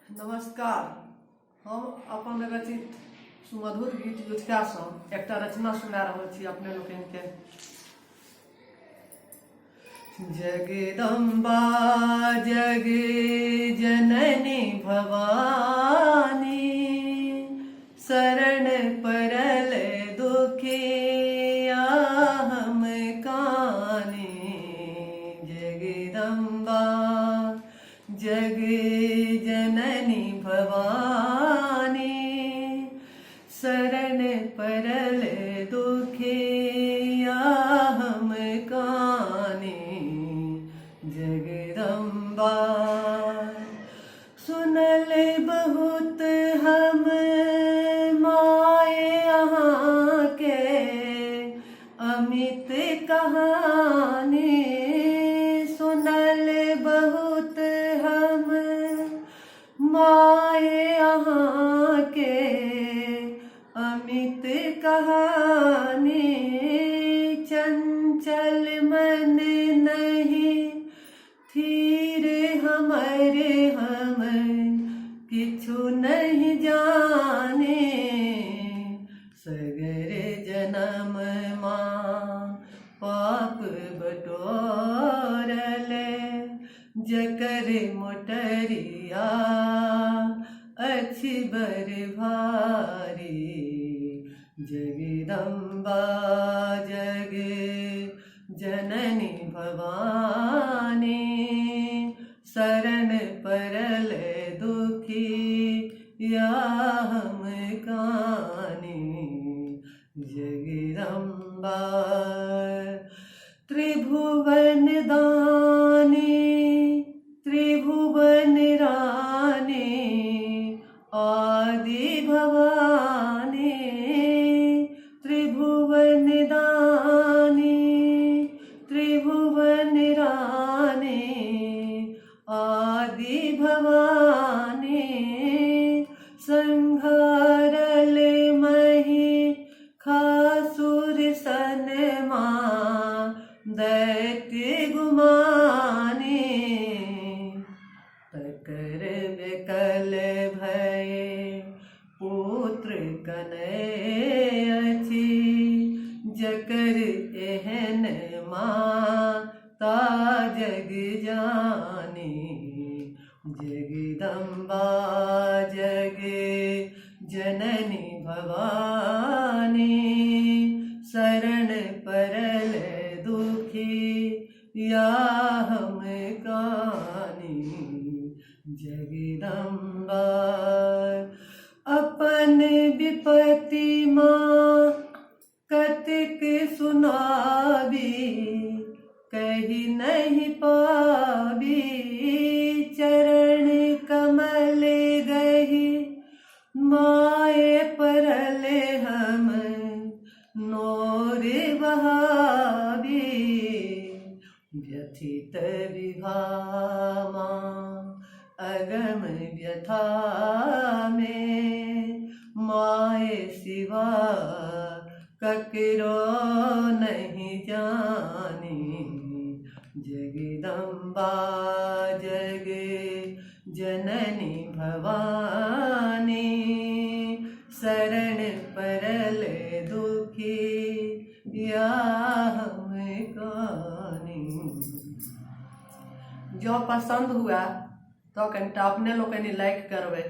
नमस्कार। हम अपन रचित सुमधुर गीत जुथिया सँ एकटा रचना सुना रहल छी अपने लोकनि के। जगदम्बा जग जननी भवानी, शरण परल दुखिया हम कानी। जगदम्बा जग जननी भवानी, शरण परल दुखिया हम कानी। जगदम्बा सुनल बहुत हम माए अहाँ के अमित कहानी। सुनल बहुत हम माए अहाँ के अमित कहानी। चंचल मन नहीं थीर हमारे, हम किछु नहीं जाने। सगर जन्म माँ पाप बटोरल, जकर मोटरिया अछि बर भारी। जगदम्बा जग जननी भवानी, शरण परल दुखिया हम कानी। जगदम्बा त्रिभुवन दानी, त्रिभुवन रानी, आदि भवानी। त्रिभुवन दानी, त्रिभुवन रानी, आदि भवानी। संहारल मही खासुर सन माँ दैत्य गुमानी। तकर बेकल भय पुत्र कनैय अछि, जकर एहन माता जग जानी। जगदम्बा जग जननी भवानी, शरण परल दुखिया हम कानी। जगदम्बा अपन विपत्ति माँ कतिक सुनाबी, कही नहीं पाबी। चरण कमल गही माए परल, हम नोर बहाबी। व्यथित विभामा अगम व्यथा में, माए सिवा ककरो नहीं जानी। जगदम्बा जग जननी भवानी, शरण परल दुखिया हम कानी। जो पसंद हुआ तो कनिटा अपने लोग लाइक करबे।